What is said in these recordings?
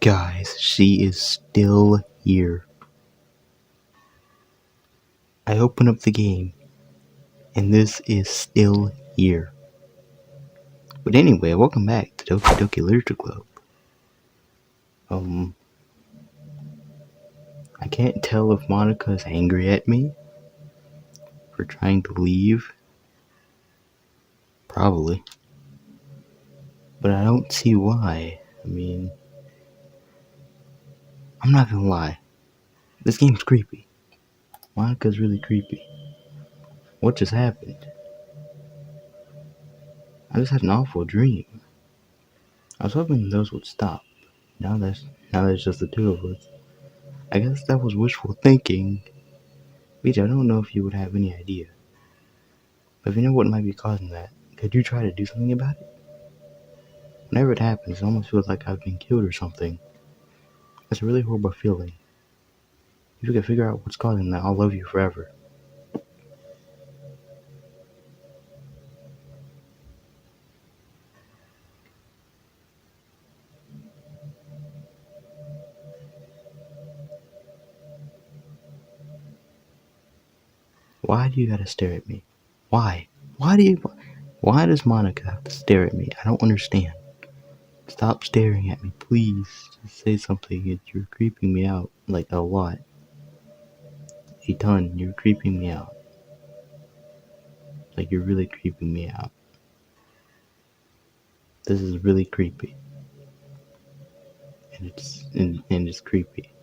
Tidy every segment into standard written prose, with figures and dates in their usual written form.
Guys, she is still here. I open up the game, and this is still here. But anyway, welcome back to Doki Literature Club. I can't tell if Monika is angry at me for trying to leave. Probably. But I don't see why. I mean, I'm not gonna lie. This game's creepy. Monika's really creepy. What just happened? I just had an awful dream. I was hoping those would stop. Now there's just the two of us. I guess that was wishful thinking. Beach, I don't know if you would have any idea. But if you know what might be causing that, could you try to do something about it? Whenever it happens, it almost feels like I've been killed or something. It's a really horrible feeling. If you could figure out what's causing that, I'll love you forever. Why do you gotta stare at me? Why? Why does Monika have to stare at me? I don't understand. Stop staring at me, please. Just say something. You're creeping me out, like, a lot. A ton. You're creeping me out. Like, you're really creeping me out. This is really creepy. And it's creepy.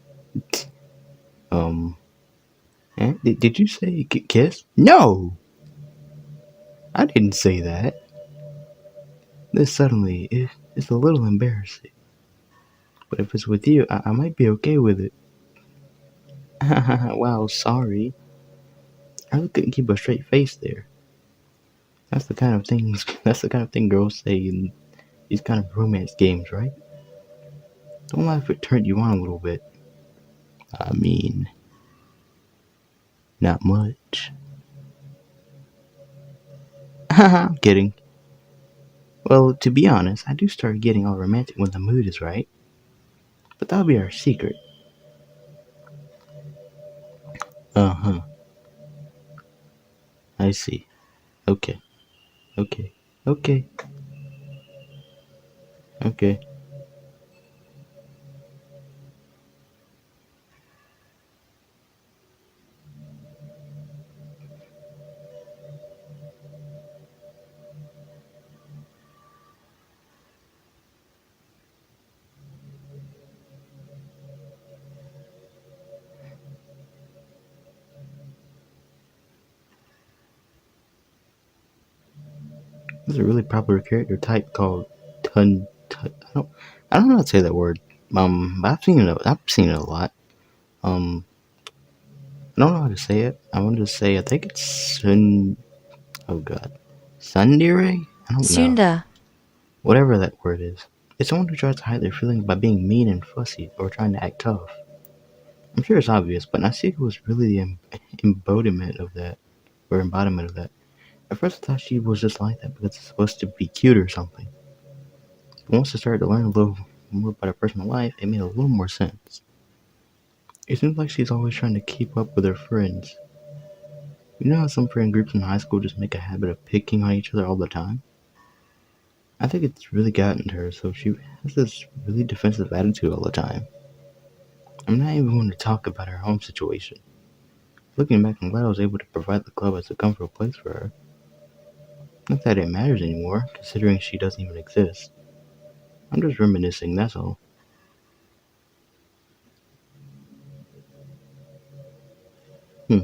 Did you say kiss? No! I didn't say that. This suddenly, it's a little embarrassing. But if it's with you, I might be okay with it. Wow, sorry. I really couldn't keep a straight face there. That's the kind of thing girls say in these kind of romance games, right? Don't lie if it turned you on a little bit. I mean, not much. I'm kidding. Well, to be honest, I do start getting all romantic when the mood is right. But that'll be our secret. Uh-huh. I see. Okay. Okay. Okay. Okay. There's a really popular character type called I don't know how to say that word. But I've seen it a lot. Um, I don't know how to say it. I wanted to say I think it's oh god, Sundere. I don't know. Sunda. Whatever that word is. It's someone who tries to hide their feelings by being mean and fussy or trying to act tough. I'm sure it's obvious, but Nasika was really the embodiment of that, or embodiment of that. At first, I thought she was just like that because it's supposed to be cute or something. But once I started to learn a little more about her personal life, it made a little more sense. It seems like she's always trying to keep up with her friends. You know how some friend groups in high school just make a habit of picking on each other all the time? I think it's really gotten to her, so she has this really defensive attitude all the time. I'm not even going to talk about her home situation. Looking back, I'm glad I was able to provide the club as a comfortable place for her. Not that it matters anymore, considering she doesn't even exist. I'm just reminiscing, that's all. Hmm,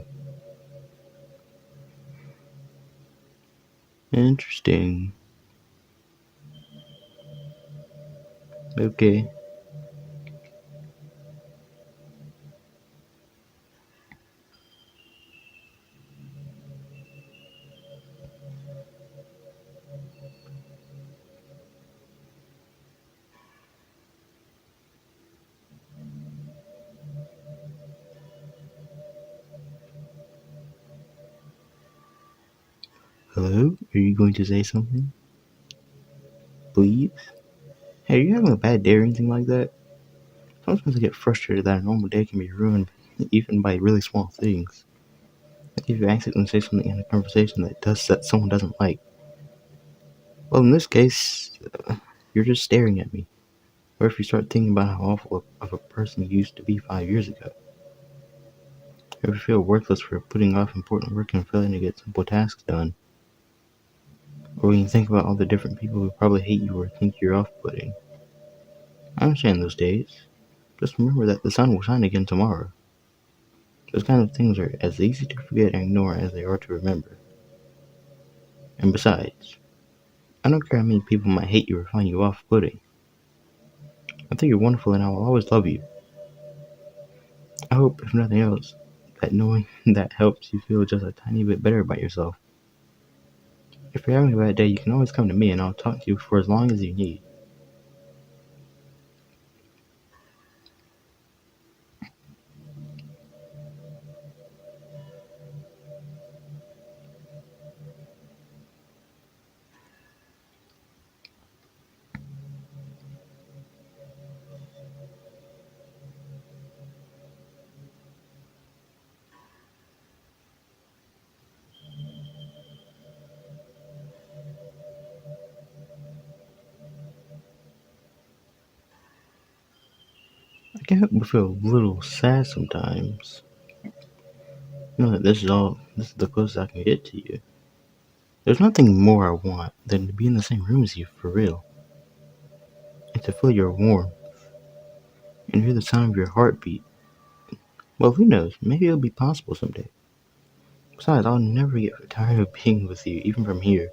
interesting. Okay. Hello? Are you going to say something? Please? Hey, are you having a bad day or anything like that? Sometimes I get frustrated that a normal day can be ruined even by really small things. Like if you accidentally say something in a conversation that someone doesn't like. Well, in this case, you're just staring at me. Or if you start thinking about how awful of a person you used to be 5 years ago. Ever feel worthless for putting off important work and failing to get simple tasks done? Or when you think about all the different people who probably hate you or think you're off-putting. I understand those days. Just remember that the sun will shine again tomorrow. Those kind of things are as easy to forget and ignore as they are to remember. And besides, I don't care how many people might hate you or find you off-putting. I think you're wonderful and I will always love you. I hope, if nothing else, that knowing that helps you feel just a tiny bit better about yourself. If you're having a bad day, you can always come to me and I'll talk to you for as long as you need. I can't help but feel a little sad sometimes. Know that this is the closest I can get to you. There's nothing more I want than to be in the same room as you for real. And to feel your warmth and hear the sound of your heartbeat. Well, who knows? Maybe it'll be possible someday. Besides, I'll never get tired of being with you, even from here.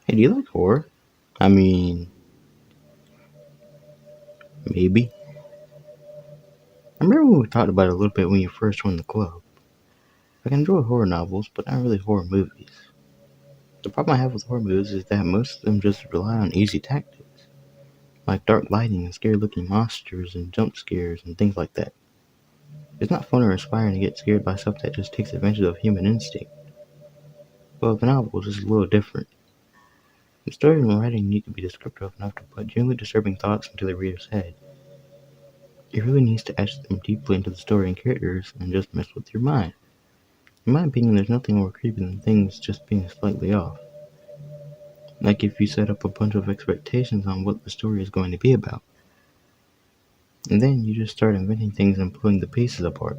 Hey, do you like horror? I mean, maybe. I remember when we talked about it a little bit when you first joined the club. I can enjoy horror novels, but not really horror movies. The problem I have with horror movies is that most of them just rely on easy tactics, like dark lighting and scary looking monsters and jump scares and things like that. It's not fun or inspiring to get scared by stuff that just takes advantage of human instinct. Well, the novel is just a little different. The story and writing need to be descriptive enough to put genuinely disturbing thoughts into the reader's head. It really needs to etch them deeply into the story and characters and just mess with your mind. In my opinion, there's nothing more creepy than things just being slightly off. Like if you set up a bunch of expectations on what the story is going to be about, and then you just start inventing things and pulling the pieces apart.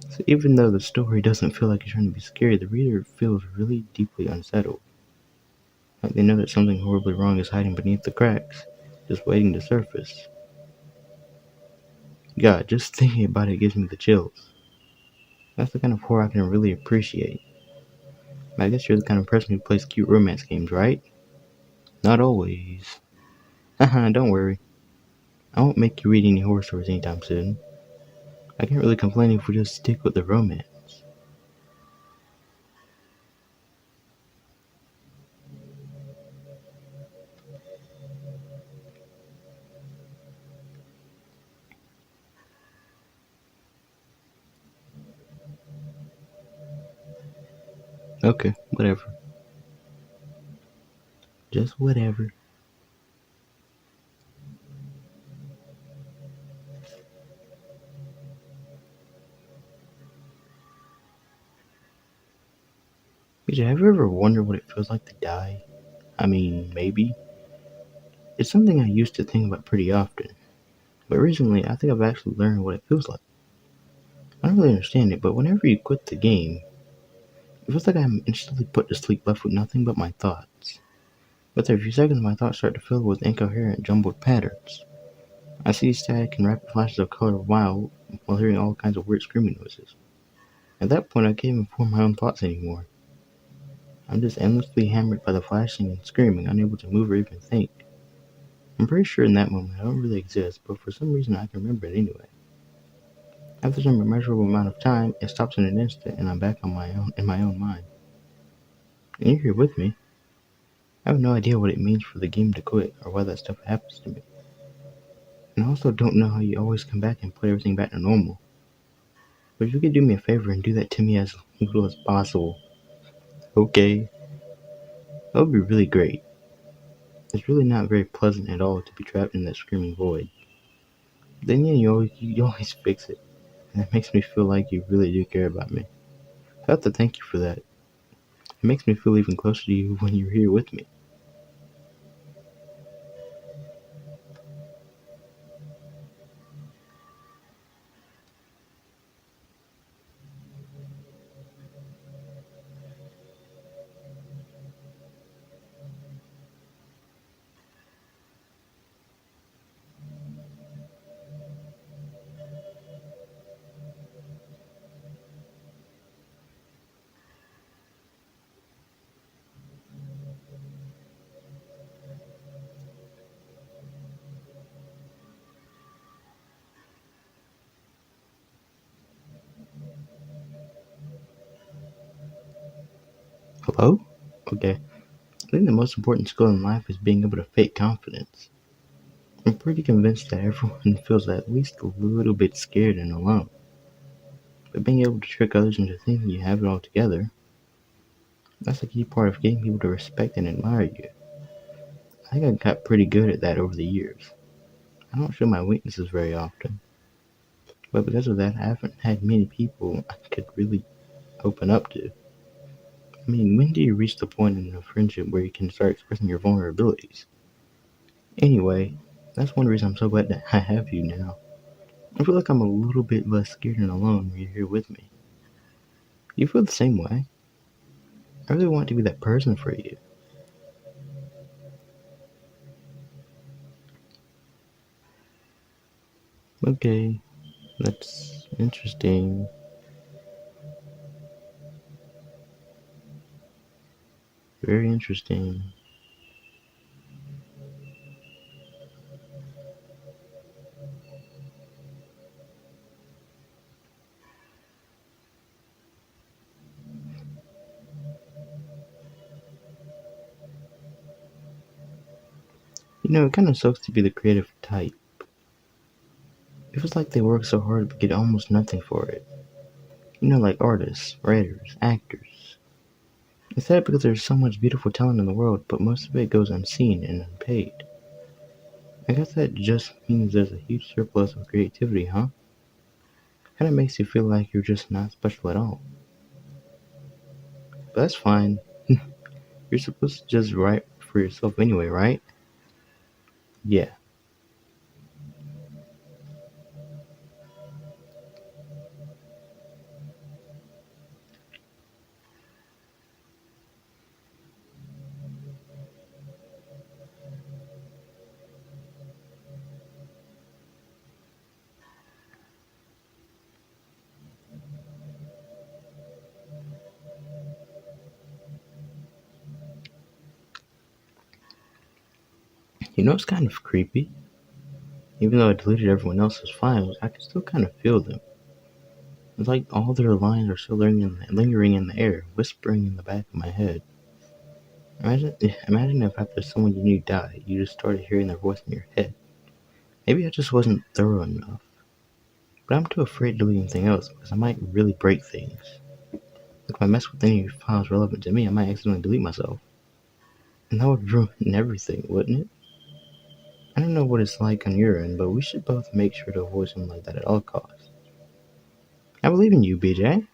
So even though the story doesn't feel like you're trying to be scary, the reader feels really deeply unsettled. Like they know that something horribly wrong is hiding beneath the cracks, just waiting to surface. God, just thinking about it gives me the chills. That's the kind of horror I can really appreciate. I guess you're the kind of person who plays cute romance games, right? Not always. Haha, don't worry. I won't make you read any horror stories anytime soon. I can't really complain if we just stick with the romance. Okay, whatever. Just whatever. BJ, have you ever wondered what it feels like to die? I mean, maybe. It's something I used to think about pretty often, but recently I think I've actually learned what it feels like. I don't really understand it, but whenever you quit the game, it feels like I'm instantly put to sleep left with nothing but my thoughts. Within a few seconds, my thoughts start to fill with incoherent, jumbled patterns. I see static and rapid flashes of color while hearing all kinds of weird screaming noises. At that point, I can't even form my own thoughts anymore. I'm just endlessly hammered by the flashing and screaming, unable to move or even think. I'm pretty sure in that moment I don't really exist, but for some reason I can remember it anyway. After some immeasurable amount of time, it stops in an instant and I'm back on my own in my own mind. And you're here with me. I have no idea what it means for the game to quit or why that stuff happens to me. And I also don't know how you always come back and put everything back to normal. But if you could do me a favor and do that to me as little as possible, okay, that would be really great. It's really not very pleasant at all to be trapped in that screaming void. Then yeah, you always fix it, and it makes me feel like you really do care about me. I have to thank you for that. It makes me feel even closer to you when you're here with me. Hello? Okay. I think the most important skill in life is being able to fake confidence. I'm pretty convinced that everyone feels at least a little bit scared and alone. But being able to trick others into thinking you have it all together, that's a key part of getting people to respect and admire you. I think I got pretty good at that over the years. I don't show my weaknesses very often, but because of that, I haven't had many people I could really open up to. I mean, when do you reach the point in a friendship where you can start expressing your vulnerabilities? Anyway, that's one reason I'm so glad that I have you now. I feel like I'm a little bit less scared and alone when you're here with me. You feel the same way? I really want to be that person for you. Okay, that's interesting. Very interesting. You know, it kind of sucks to be the creative type. It feels like they work so hard but get almost nothing for it. You know, like artists, writers, actors. It's sad because there's so much beautiful talent in the world, but most of it goes unseen and unpaid. I guess that just means there's a huge surplus of creativity, huh? Kinda makes you feel like you're just not special at all. But that's fine. You're supposed to just write for yourself anyway, right? Yeah. You know, it's kind of creepy. Even though I deleted everyone else's files, I can still kind of feel them. It's like all their lines are still lingering in the air, whispering in the back of my head. Imagine if after someone you knew died, you just started hearing their voice in your head. Maybe I just wasn't thorough enough. But I'm too afraid to delete anything else because I might really break things. Like if I mess with any files relevant to me, I might accidentally delete myself. And that would ruin everything, wouldn't it? I don't know what it's like on your end, but we should both make sure to avoid something like that at all costs. I believe in you, BJ.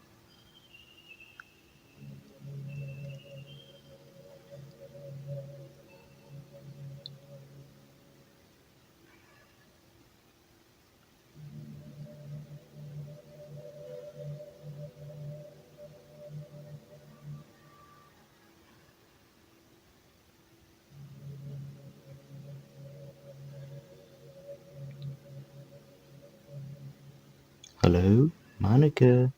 Hello? Monica,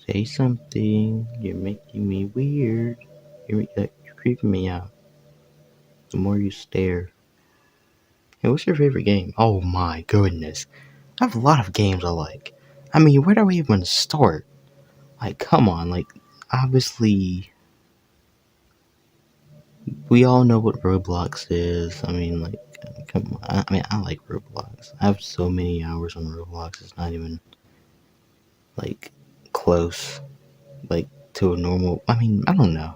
say something. You're making me weird. You're creeping me out. The more you stare. Hey, what's your favorite game? Oh my goodness. I have a lot of games I like. I mean, where do I even start? Like, come on, like, obviously. We all know what Roblox is. I mean, like, come on. I mean, I like Roblox. I have so many hours on Roblox. It's not even like close, like to a normal. I mean, I don't know.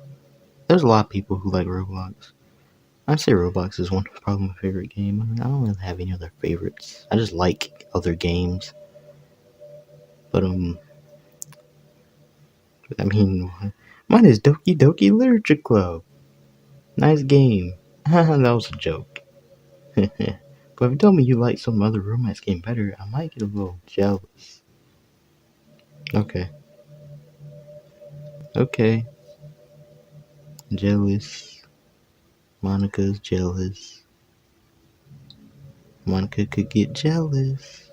There's a lot of people who like Roblox. I'd say Roblox is one of probably my favorite game. I mean, I don't really have any other favorites. I just like other games. But I mean, mine is Doki Doki Literature Club. Nice game. That was a joke. But if you tell me you like some other romance game better, I might get a little jealous. Okay, okay, jealous. Monica's jealous. Monica could get jealous,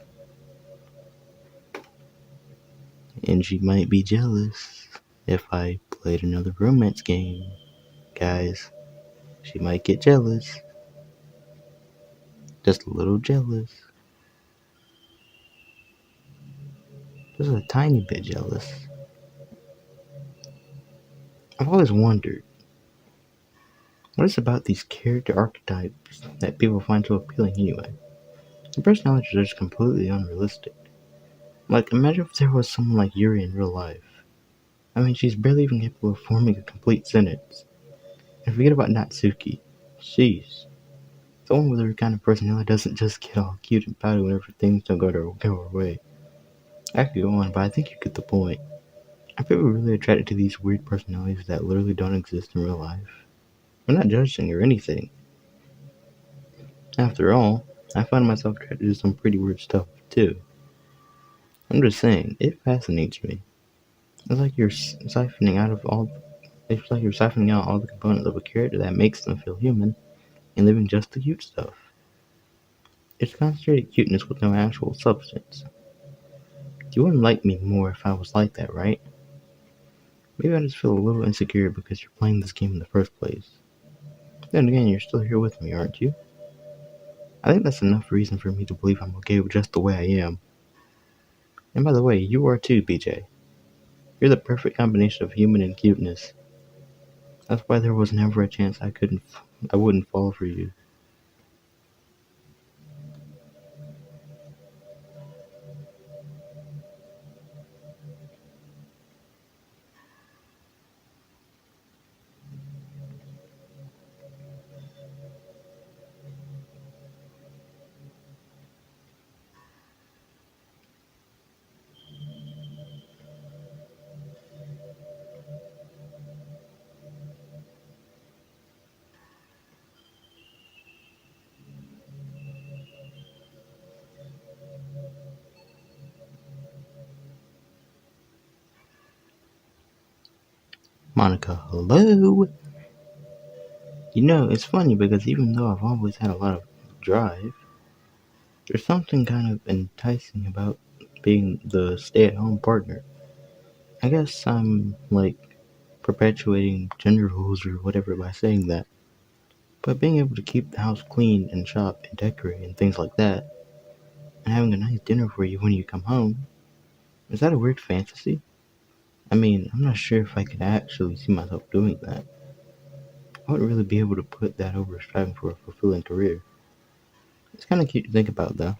and she might be jealous if I played another romance game. Guys, she might get jealous. Just a little jealous. Just a tiny bit jealous. I've always wondered, what is about these character archetypes that people find so appealing anyway? The personalities are just completely unrealistic. Like, imagine if there was someone like Yuri in real life. I mean, she's barely even capable of forming a complete sentence. And forget about Natsuki. Sheesh. Someone with her kind of personality doesn't just get all cute and pouty whenever things don't go her way. I could go on, but I think you get the point. I feel really attracted to these weird personalities that literally don't exist in real life. I'm not judging or anything. After all, I find myself attracted to some pretty weird stuff, too. I'm just saying, it fascinates me. It's like you're siphoning out of all. It's like you're siphoning out all the components of a character that makes them feel human, and leaving just the cute stuff. It's concentrated cuteness with no actual substance. You wouldn't like me more if I was like that, right? Maybe I just feel a little insecure because you're playing this game in the first place. Then again, you're still here with me, aren't you? I think that's enough reason for me to believe I'm okay with just the way I am. And by the way, you are too, BJ. You're the perfect combination of human and cuteness. That's why there was never a chance I wouldn't fall for you. Monica, hello? You know, it's funny because even though I've always had a lot of drive, there's something kind of enticing about being the stay at home partner. I guess I'm like perpetuating gender roles or whatever by saying that. But being able to keep the house clean and shop and decorate and things like that, and having a nice dinner for you when you come home, is that a weird fantasy? I mean, I'm not sure if I could actually see myself doing that. I wouldn't really be able to put that over striving for a fulfilling career. It's kind of cute to think about, though.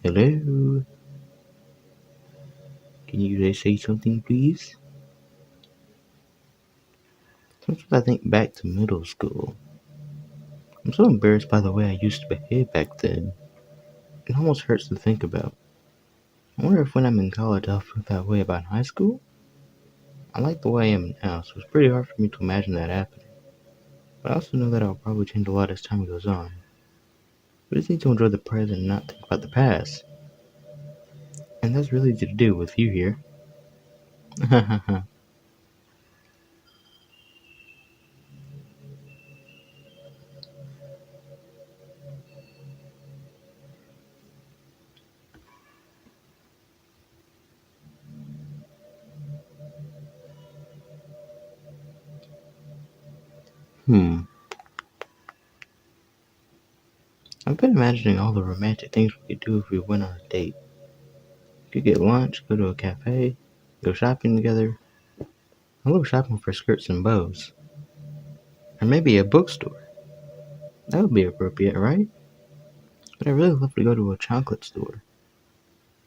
Hello? Can you guys say something, please? Sometimes I think back to middle school. I'm so embarrassed by the way I used to behave back then. It almost hurts to think about. I wonder if when I'm in college I'll feel that way about high school? I like the way I am now, so it's pretty hard for me to imagine that happening. But I also know that I'll probably change a lot as time goes on. We just need to enjoy the present and not think about the past. And that's really easy to do with you here. Hmm. I've been imagining all the romantic things we could do if we went on a date. We could get lunch, go to a cafe, go shopping together. I love shopping for skirts and bows. Or maybe a bookstore. That would be appropriate, right? But I really love to go to a chocolate store.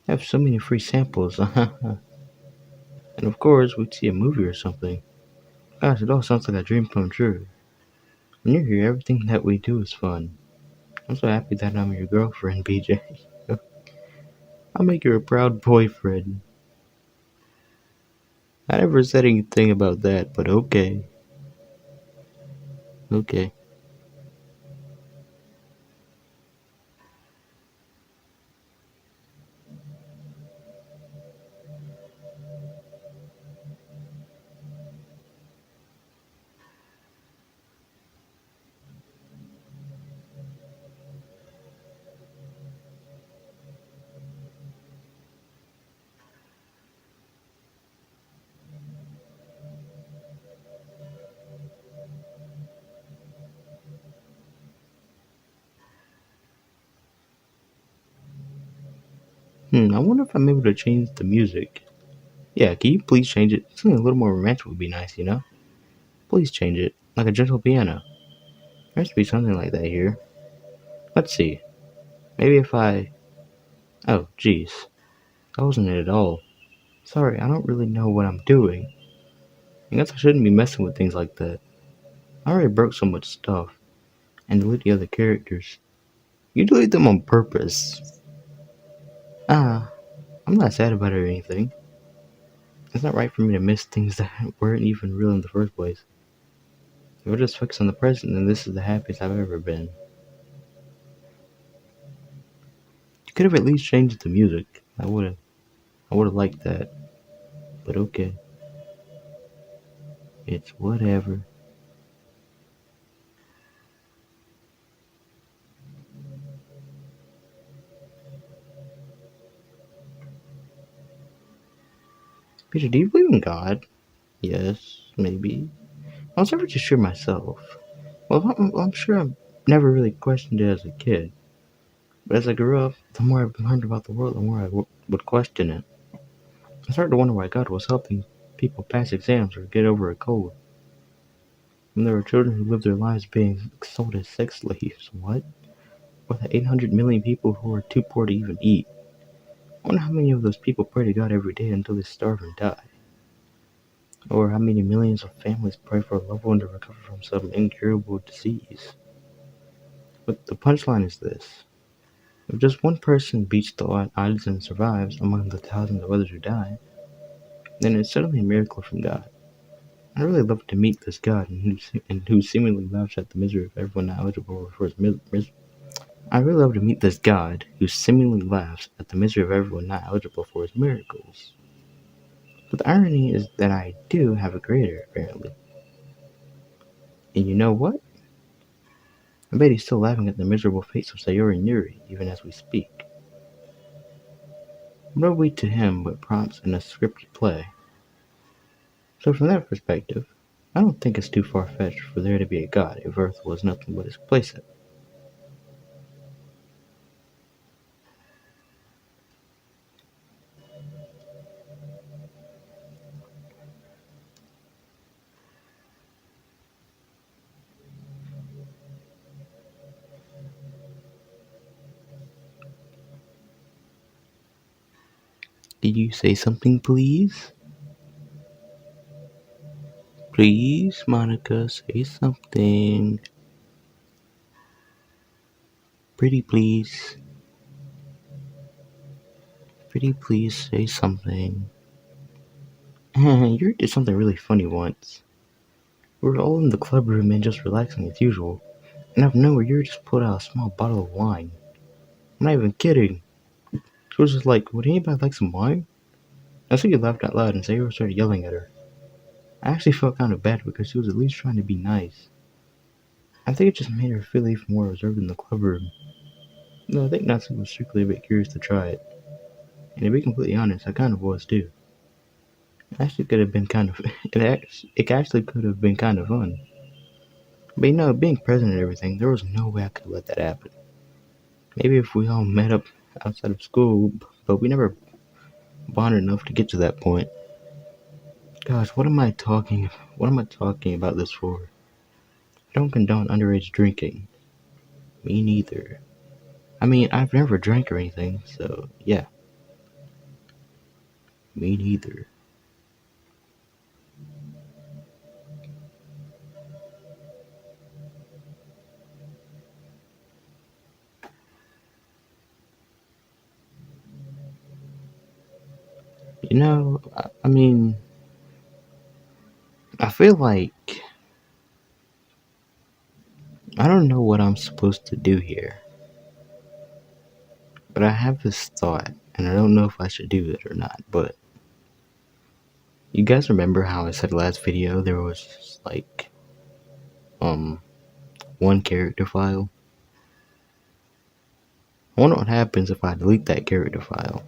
They have so many free samples. And of course, we'd see a movie or something. Gosh, it all sounds like a dream come true. When you're here, everything that we do is fun. I'm so happy that I'm your girlfriend, BJ. I'll make you a proud boyfriend. I never said anything about that, but okay. Okay. I wonder if I'm able to change the music. Yeah, can you please change it? Something a little more romantic would be nice, you know? Please change it. Like a gentle piano. There has to be something like that here. Let's see. Maybe if I. Oh, jeez. That wasn't it at all. Sorry, I don't really know what I'm doing. I guess I shouldn't be messing with things like that. I already broke so much stuff. And delete the other characters. You delete them on purpose. Ah, I'm not sad about it or anything. It's not right for me to miss things that weren't even real in the first place. If we're just focused on the present, then this is the happiest I've ever been. You could have at least changed the music. I would have liked that. But okay, it's whatever. Peter, do you believe in God? Yes, maybe. I was never too sure myself. Well, I'm sure I've never really questioned it as a kid. But as I grew up, the more I learned about the world, the more I would question it. I started to wonder why God was helping people pass exams or get over a cold. When there were children who lived their lives being sold as sex slaves. What? Or the 800 million people who are too poor to even eat. I wonder how many of those people pray to God every day until they starve and die. Or how many millions of families pray for a loved one to recover from some incurable disease. But the punchline is this. If just one person beats the odds and survives among the thousands of others who die, then it's certainly a miracle from God. I really love to meet this God and who seemingly laughs at the misery of everyone not eligible for his I really love to meet this God who seemingly laughs at the misery of everyone not eligible for his miracles. But the irony is that I do have a creator, apparently. And you know what? I bet he's still laughing at the miserable face of Sayori and Yuri, even as we speak. What are we to him but prompts in a scripted play? So from that perspective, I don't think it's too far-fetched for there to be a God if Earth was nothing but his playset. Did you say something, please? Please, Monica, say something. Pretty please. Pretty please say something. You did something really funny once. We were all in the club room and just relaxing as usual, and out of nowhere you just pulled out a small bottle of wine. I'm not even kidding. She was just like, would anybody like some wine? I think you laughed out loud and Sayori started yelling at her. I actually felt kind of bad because she was at least trying to be nice. I think it just made her feel even more reserved in the club room. No, I think Natsu was strictly a bit curious to try it. And to be completely honest, I kind of was too. It actually could have been kind of it actually could have been kind of fun. But you know, being present and everything, there was no way I could let that happen. Maybe if we all met up outside of school, but we never bonded enough to get to that point. Gosh, what am I talking about this for? I don't condone underage drinking. Me neither. I mean, I've never drank or anything, so yeah, me neither. You know, I mean, I feel like I don't know what I'm supposed to do here, but I have this thought, and I don't know if I should do it or not. But you guys remember how I said last video there was like um one character file? I wonder what happens if I delete that character file.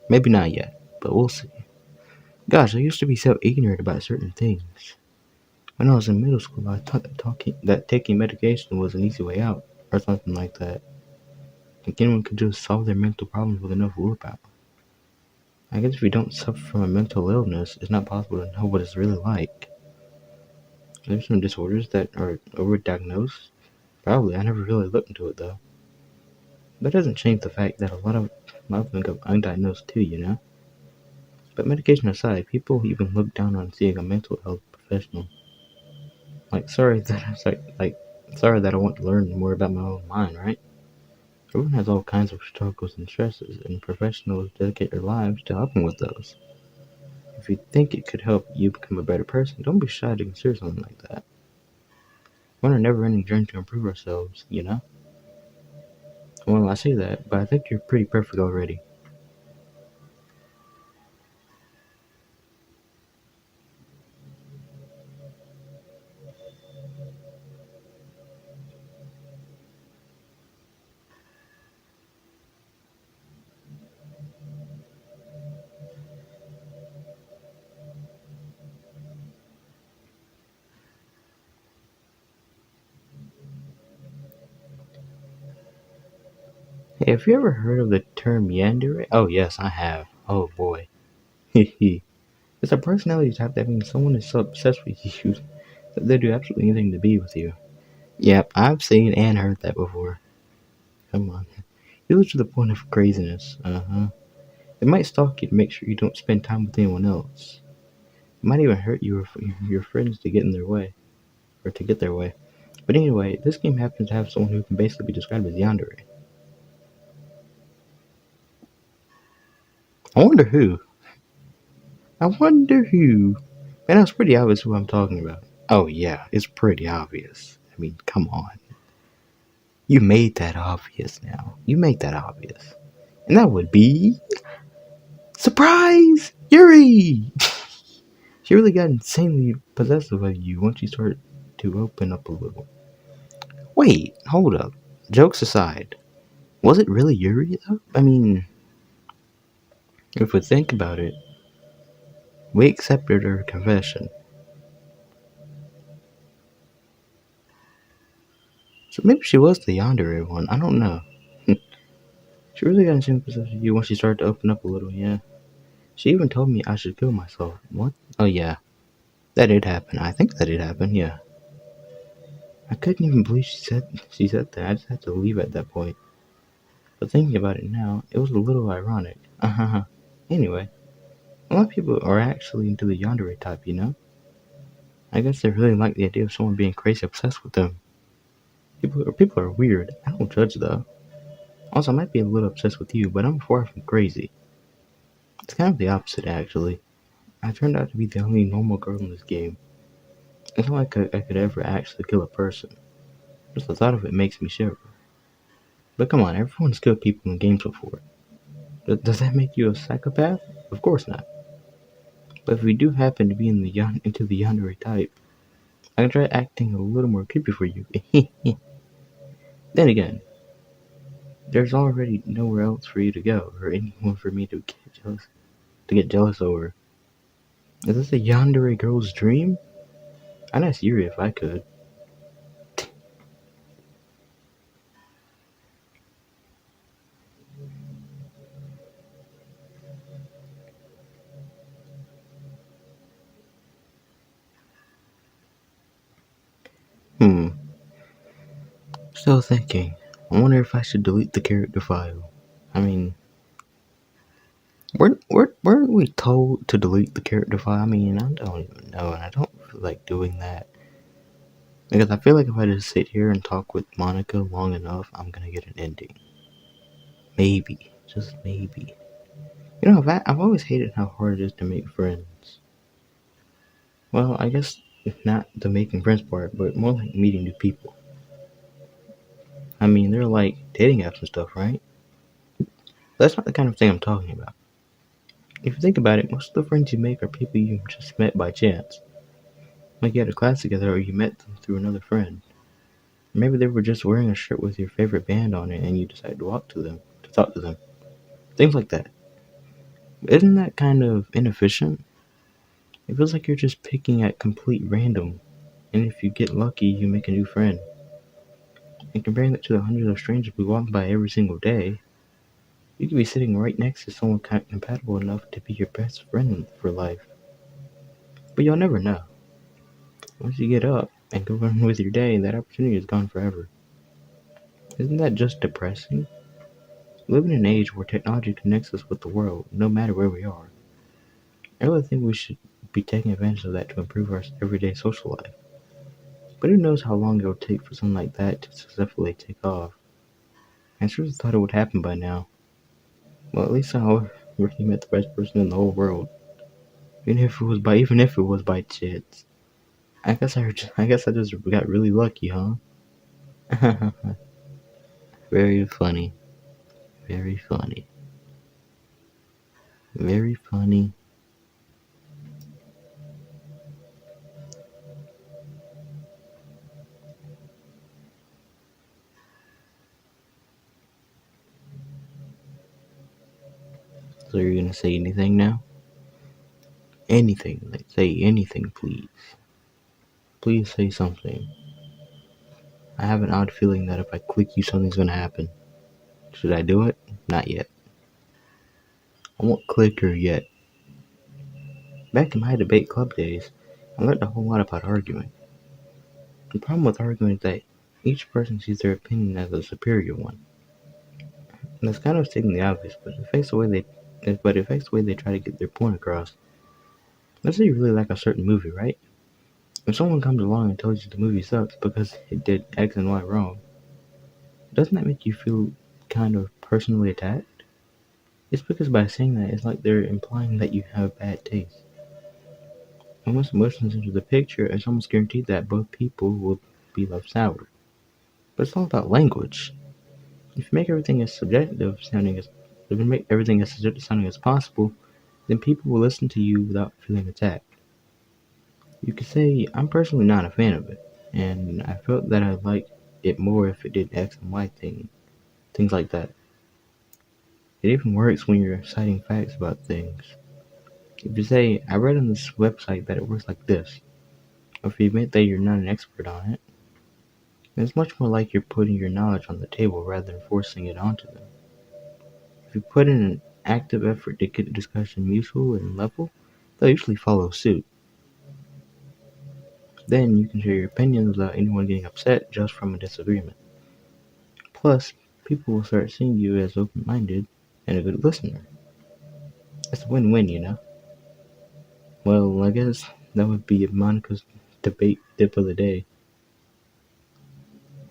Maybe not yet, but we'll see. Gosh, I used to be so ignorant about certain things. When I was in middle school, I thought that taking medication was an easy way out, or something like that. Like anyone could just solve their mental problems with enough willpower. I guess if you don't suffer from a mental illness, it's not possible to know what it's really like. There's some disorders that are overdiagnosed. Probably, I never really looked into it though. That doesn't change the fact that a lot of them go undiagnosed too, you know? But medication aside, people even look down on seeing a mental health professional. Like, sorry that I want to learn more about my own mind, right? Everyone has all kinds of struggles and stresses, and professionals dedicate their lives to helping with those. If you think it could help you become a better person, don't be shy to consider something like that. We're on a never-ending journey to improve ourselves, you know? Well, I say that, but I think you're pretty perfect already. Hey, have you ever heard of the term yandere? Oh, yes, I have. Oh, boy. It's a personality type that means someone is so obsessed with you that they do absolutely anything to be with you. Yep, I've seen and heard that before. Come on. It was to the point of craziness. Uh-huh. It might stalk you to make sure you don't spend time with anyone else. It might even hurt you or your friends to get in their way, or to get their way. But anyway, this game happens to have someone who can basically be described as yandere. I wonder who. I wonder who. Man, it's pretty obvious who I'm talking about. Oh yeah, it's pretty obvious. I mean, come on. You made that obvious now. You make that obvious. And that would be surprise Yuri! She really got insanely possessive of you once you started to open up a little. Wait, hold up. Jokes aside, was it really Yuri though? I mean, if we think about it, we accepted her confession. So maybe she was the yandere one. I don't know. She really got into possession of you once she started to open up a little, yeah. She even told me I should kill myself. What? Oh yeah. That did happen. I think that did happen, yeah. I couldn't even believe she said that. I just had to leave at that point. But thinking about it now, it was a little ironic. Anyway, a lot of people are actually into the yandere type, you know? I guess they really like the idea of someone being crazy obsessed with them. People are weird. I don't judge though. Also, I might be a little obsessed with you, but I'm far from crazy. It's kind of the opposite, actually. I turned out to be the only normal girl in this game. It's not like I could ever actually kill a person. Just the thought of it makes me shiver. But come on, everyone's killed people in games before. Does that make you a psychopath? Of course not. But if we do happen to be into the yandere type, I can try acting a little more creepy for you. Then again, there's already nowhere else for you to go, or anyone for me to get jealous over. Is this a yandere girl's dream? I'd ask Yuri if I could. Hmm. Still thinking. I wonder if I should delete the character file. I mean, weren't we told to delete the character file? I mean, I don't even know, and I don't feel like doing that. Because I feel like if I just sit here and talk with Monica long enough, I'm gonna get an ending. Maybe. Just maybe. I've always hated how hard it is to make friends. Well, I guess not the making friends part, but more like meeting new people. I mean, they're like dating apps and stuff, right? That's not the kind of thing I'm talking about. If you think about it, most of the friends you make are people you just met by chance. Like you had a class together or you met them through another friend. Maybe they were just wearing a shirt with your favorite band on it and you decided to walk to them, to talk to them. Things like that. Isn't that kind of inefficient? It feels like you're just picking at complete random, and if you get lucky, you make a new friend. And comparing that to the hundreds of strangers we walk by every single day, you could be sitting right next to someone compatible enough to be your best friend for life. But you'll never know. Once you get up and go on with your day, that opportunity is gone forever. Isn't that just depressing? We live in an age where technology connects us with the world, no matter where we are. I really think we should be taking advantage of that to improve our everyday social life. But who knows how long it'll take for something like that to successfully take off. I sure thought it would happen by now. Well, at least I really met the best person in the whole world. Even if it was by chance. I guess I just got really lucky, huh? Very funny. Very funny. Very funny. So you're gonna say anything now? Anything. Like say anything, please. Please say something. I have an odd feeling that if I click you, something's gonna happen. Should I do it? Not yet. I won't click her yet. Back in my debate club days, I learned a whole lot about arguing. The problem with arguing is that each person sees their opinion as a superior one. And that's kind of stating the obvious, but it affects the way they try to get their point across. Let's say you really like a certain movie, right? If someone comes along and tells you the movie sucks because it did X and Y wrong, doesn't that make you feel kind of personally attacked? It's because by saying that, it's like they're implying that you have bad taste. And once emotions enter the picture, it's almost guaranteed that both people will be left sour. But it's all about language. If you make everything as subjective sounding as if you make everything as subjective sounding as possible, then people will listen to you without feeling attacked. You could say, I'm personally not a fan of it, and I felt that I'd like it more if it did X and Y things like that. It even works when you're citing facts about things. If you say, I read on this website that it works like this, or if you admit that you're not an expert on it, then it's much more like you're putting your knowledge on the table rather than forcing it onto them. If you put in an active effort to get the discussion mutual and level, they'll usually follow suit. Then you can share your opinions without anyone getting upset just from a disagreement. Plus, people will start seeing you as open-minded and a good listener. It's a win-win, you know? Well, I guess that would be Monica's debate tip of the day.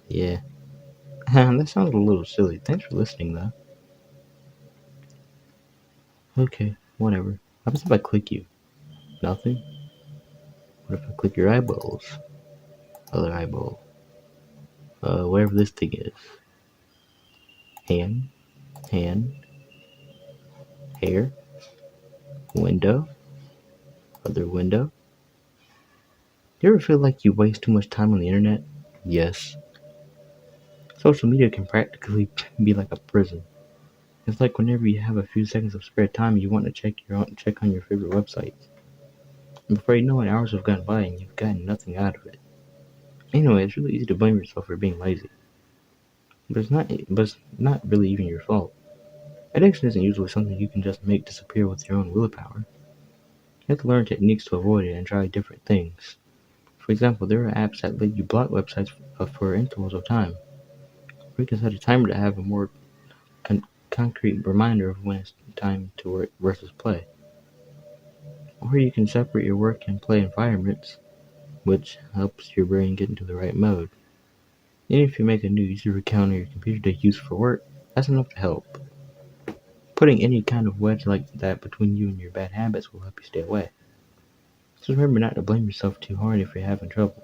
Yeah. That sounds a little silly. Thanks for listening, though. Okay, whatever. What happens if I click you? Nothing? What if I click your eyeballs? Other eyeball. Whatever this thing is. Hand, hand, hair, window, other window. You ever feel like you waste too much time on the internet? Yes. Social media can practically be like a prison. It's like whenever you have a few seconds of spare time, you want to check on your favorite websites. Before you know it, hours have gone by and you've gotten nothing out of it. Anyway, it's really easy to blame yourself for being lazy, but it's not really even your fault. Addiction isn't usually something you can just make disappear with your own willpower. You have to learn techniques to avoid it and try different things. For example, there are apps that let you block websites for intervals of time. Or you can set a timer to have a more concrete reminder of when it's time to work versus play. Or you can separate your work and play environments, which helps your brain get into the right mode. Even if you make a new user account on your computer to use for work, that's enough to help. Putting any kind of wedge like that between you and your bad habits will help you stay away. Just remember not to blame yourself too hard if you're having trouble.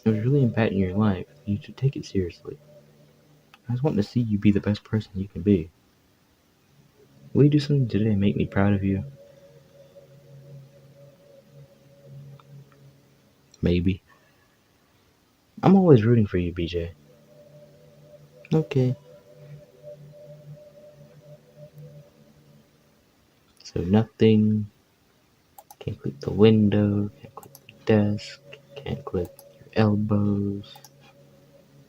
If it's really impacting your life, you should take it seriously. I just want to see you be the best person you can be. Will you do something today to make me proud of you? Maybe. I'm always rooting for you, BJ. Okay. So nothing. Can't click the window. Can't click the desk. Can't click your elbows.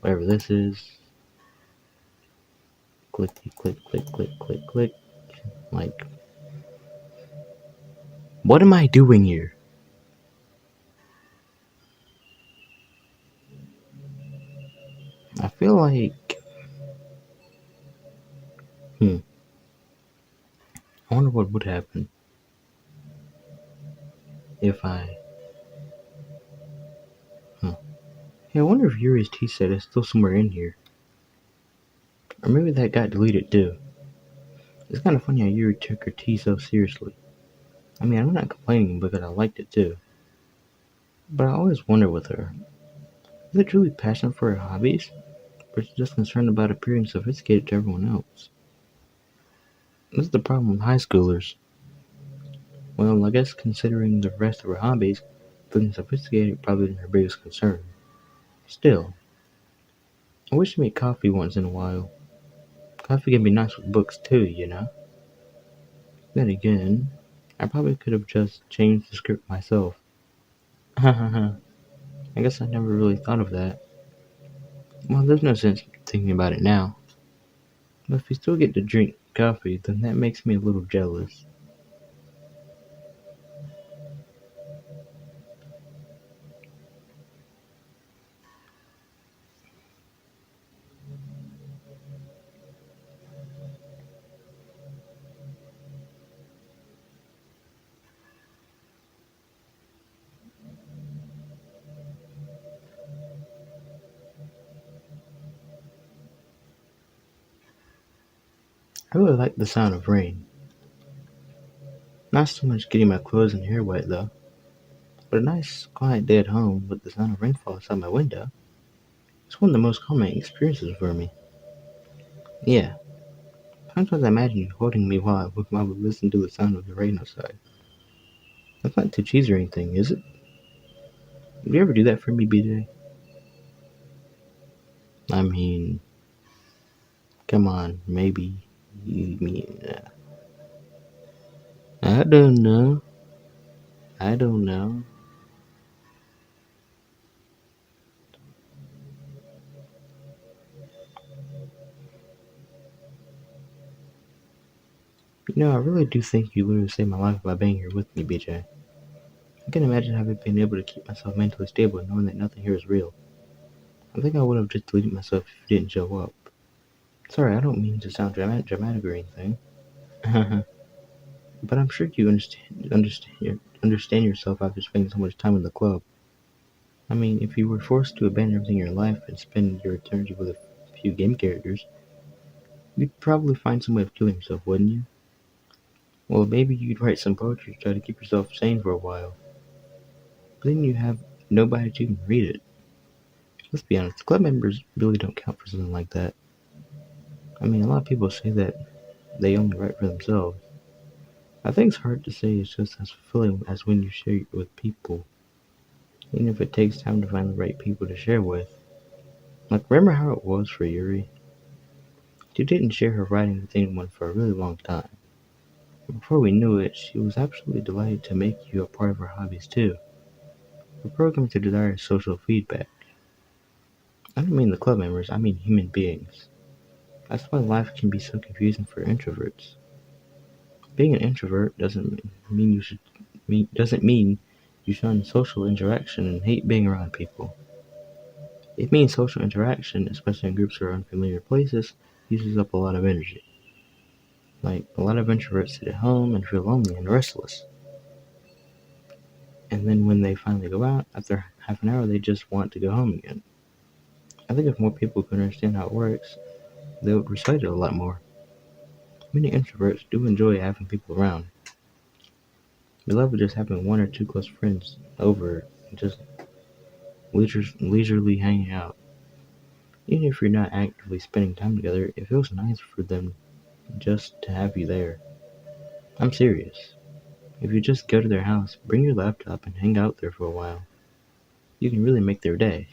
Whatever this is. Click, click, click, click, click, click. Like, what am I doing here? I feel like, I wonder what would happen if I, huh. Hey, I wonder if Yuri's tea set is still somewhere in here. Or maybe that got deleted too. It's kind of funny how Yuri took her tea so seriously. I mean, I'm not complaining because I liked it too. But I always wonder with her, is it truly passion for her hobbies? Or is she just concerned about appearing sophisticated to everyone else? This is the problem with high schoolers. Well, I guess considering the rest of her hobbies, feeling sophisticated probably isn't her biggest concern. Still, I wish to make coffee once in a while. Coffee can be nice with books too, you know? Then again, I probably could have just changed the script myself. Hahaha. I guess I never really thought of that. Well, there's no sense thinking about it now. But if you still get to drink coffee, then that makes me a little jealous. I really like the sound of rain. Not so much getting my clothes and hair wet though, but a nice quiet day at home with the sound of rainfall outside my window. It's one of the most calming experiences for me. Yeah, sometimes I imagine you holding me while we listen to the sound of the rain outside. That's not too cheesy or anything, is it? Would you ever do that for me, BJ? I mean, come on, maybe. You mean, I don't know. I don't know. I really do think you literally saved my life by being here with me, BJ. I can imagine having been able to keep myself mentally stable knowing that nothing here is real. I think I would have just deleted myself if you didn't show up. Sorry, I don't mean to sound dramatic or anything. But I'm sure you understand yourself after spending so much time in the club. I mean, if you were forced to abandon everything in your life and spend your eternity with a few game characters, you'd probably find some way of killing yourself, wouldn't you? Well, maybe you'd write some poetry to try to keep yourself sane for a while. But then you have nobody to even read it. Let's be honest, club members really don't count for something like that. I mean, a lot of people say that they only write for themselves. I think it's hard to say it's just as fulfilling as when you share it with people, even if it takes time to find the right people to share with. Like, remember how it was for Yuri? She didn't share her writing with anyone for a really long time. Before we knew it, she was absolutely delighted to make you a part of her hobbies too. We're programmed to desire social feedback. I don't mean the club members, I mean human beings. That's why life can be so confusing for introverts. Being an introvert doesn't mean you shun social interaction and hate being around people. It means social interaction, especially in groups or unfamiliar places, uses up a lot of energy. Like a lot of introverts sit at home and feel lonely and restless. And then when they finally go out, after half an hour they just want to go home again. I think if more people could understand how it works, they would respect it a lot more. Many introverts do enjoy having people around. We love just having one or two close friends over and just leisurely hanging out. Even if you're not actively spending time together, it feels nice for them just to have you there. I'm serious. If you just go to their house, bring your laptop and hang out there for a while, you can really make their day.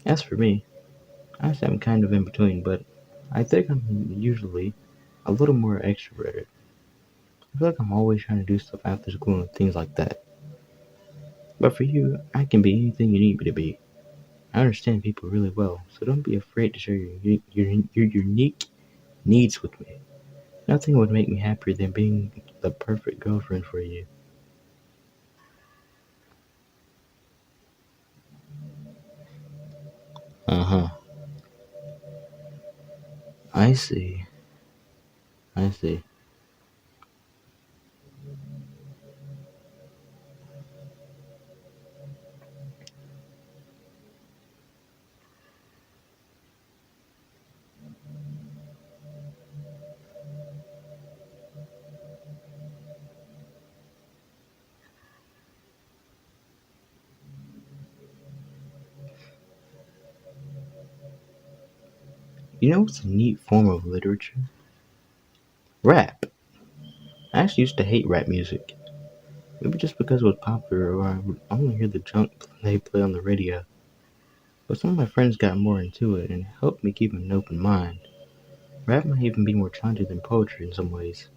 As for me, I guess I'm kind of in between, but I think I'm usually a little more extroverted. I feel like I'm always trying to do stuff after school and things like that. But for you, I can be anything you need me to be. I understand people really well, so don't be afraid to share your unique needs with me. Nothing would make me happier than being the perfect girlfriend for you. Uh huh. I see. I see. You know what's a neat form of literature? Rap. I actually used to hate rap music. Maybe just because it was popular or I would only hear the junk they play on the radio. But some of my friends got more into it and it helped me keep an open mind. Rap might even be more challenging than poetry in some ways,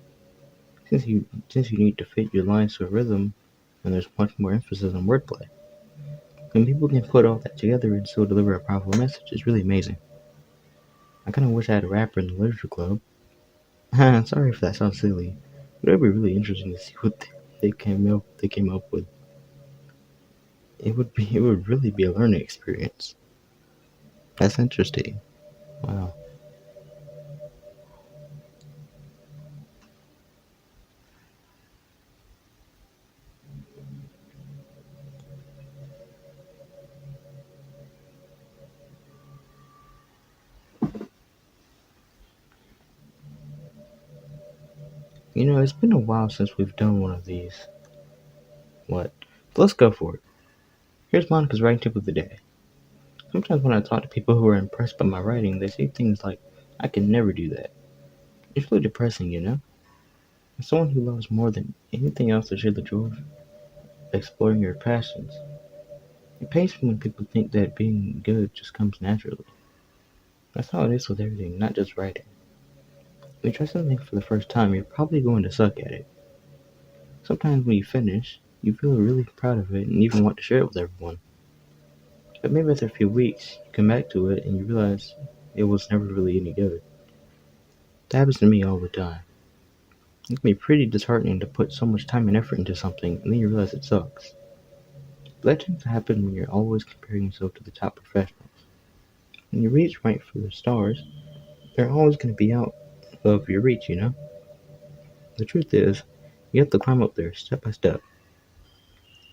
since you need to fit your lines to a rhythm and there's much more emphasis on wordplay. When people can put all that together and still deliver a powerful message, it's really amazing. I kinda wish I had a rapper in the literature club. Sorry if that sounds silly, but it'd be really interesting to see what they came up with. It would really be a learning experience. That's interesting. Wow. It's been a while since we've done one of these. What? Let's go for it. Here's Monica's writing tip of the day. Sometimes when I talk to people who are impressed by my writing, they say things like, I can never do that. It's really depressing, you know? As someone who loves more than anything else to share the joy of exploring your passions, it pains me when people think that being good just comes naturally. That's how it is with everything, not just writing. When you try something for the first time, you're probably going to suck at it. Sometimes when you finish, you feel really proud of it and even want to share it with everyone. But maybe after a few weeks, you come back to it and you realize it was never really any good. That happens to me all the time. It can be pretty disheartening to put so much time and effort into something and then you realize it sucks. But that tends to happen when you're always comparing yourself to the top professionals. When you reach right for the stars, they're always going to be out of your reach, you know? The truth is, you have to climb up there step by step.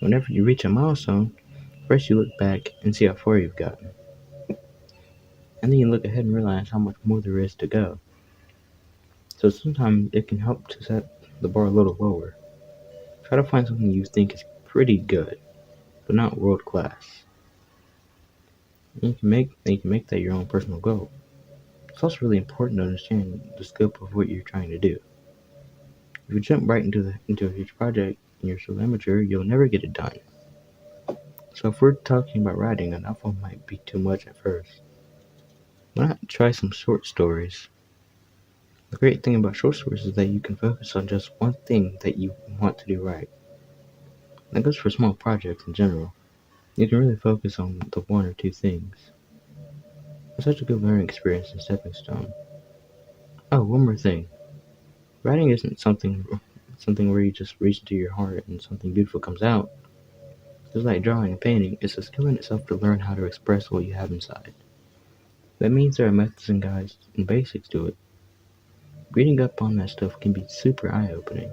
Whenever you reach a milestone, first you look back and see how far you've gotten. And then you look ahead and realize how much more there is to go. So sometimes it can help to set the bar a little lower. Try to find something you think is pretty good, but not world class. And you can make that your own personal goal. It's also really important to understand the scope of what you're trying to do. If you jump right into a huge project and you're so amateur, you'll never get it done. So if we're talking about writing, a novel might be too much at first. Why not try some short stories? The great thing about short stories is that you can focus on just one thing that you want to do right. That goes for small projects in general. You can really focus on the one or two things. It's such a good learning experience and stepping stone. Oh, one more thing. Writing isn't something where you just reach into your heart and something beautiful comes out. Just like drawing and painting, it's a skill in itself to learn how to express what you have inside. That means there are methods and guides and basics to it. Reading up on that stuff can be super eye-opening.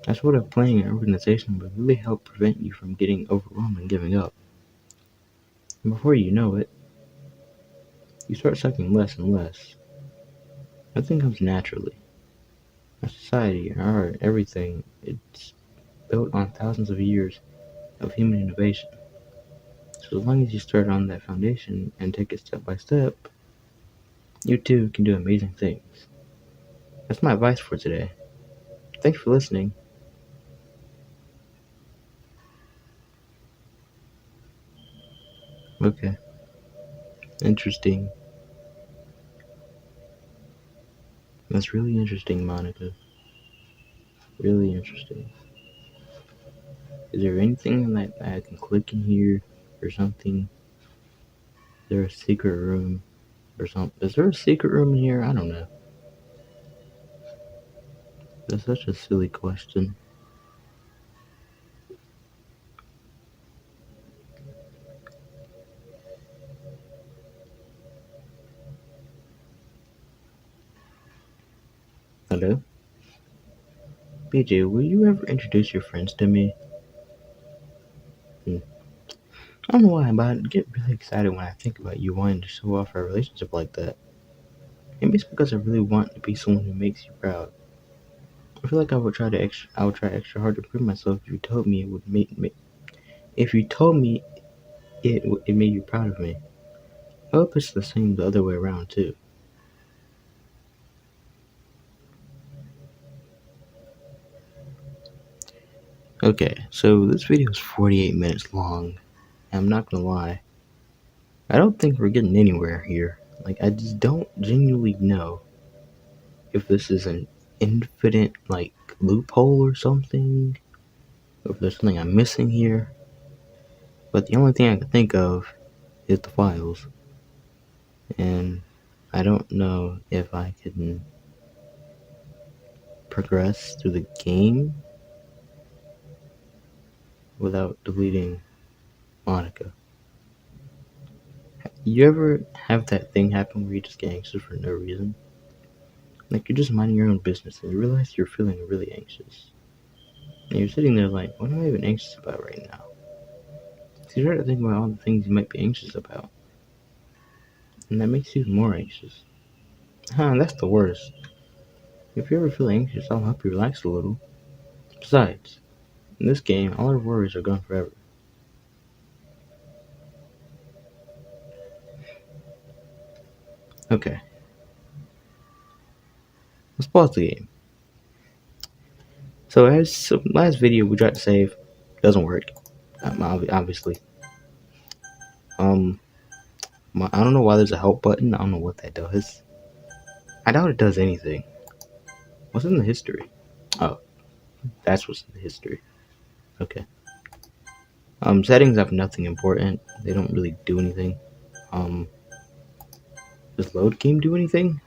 That's what a planning and organization would really help prevent you from getting overwhelmed and giving up. And before you know it, you start sucking less and less. Nothing comes naturally. Our society, our art, everything, it's built on thousands of years of human innovation. So as long as you start on that foundation and take it step by step, you too can do amazing things. That's my advice for today. Thanks for listening. Okay, interesting. That's really interesting, Monica. Really interesting. Is there anything that I can click in here or something? Is there a secret room or something? Is there a secret room in here? I don't know. That's such a silly question. Hello? BJ, will you ever introduce your friends to me? Hmm. I don't know why, but I get really excited when I think about you wanting to show off our relationship like that. Maybe it's because I really want to be someone who makes you proud. I feel like I would try extra hard to prove myself if you told me it would if you told me it made you proud of me. I hope it's the same the other way around too. Okay, so this video is 48 minutes long. And I'm not gonna lie, I don't think we're getting anywhere here. Like, I just don't genuinely know if this is an infinite, like, loophole or something, or if there's something I'm missing here. But the only thing I can think of is the files. And I don't know if I can progress through the game without deleting Monica. You ever have that thing happen where you just get anxious for no reason? Like you're just minding your own business and you realize you're feeling really anxious. And you're sitting there like, what am I even anxious about right now? So you start to think about all the things you might be anxious about. And that makes you even more anxious. That's the worst. If you ever feel anxious, I'll help you relax a little. Besides, in this game, all our worries are gone forever. Okay, let's pause the game. So last video we tried to save, doesn't work. Obviously. Um, I don't know why there's a help button. I don't know what that does. I doubt it does anything. What's in the history? Oh, that's what's in the history. Okay. Settings have nothing important. They don't really do anything. Um, does load game do anything?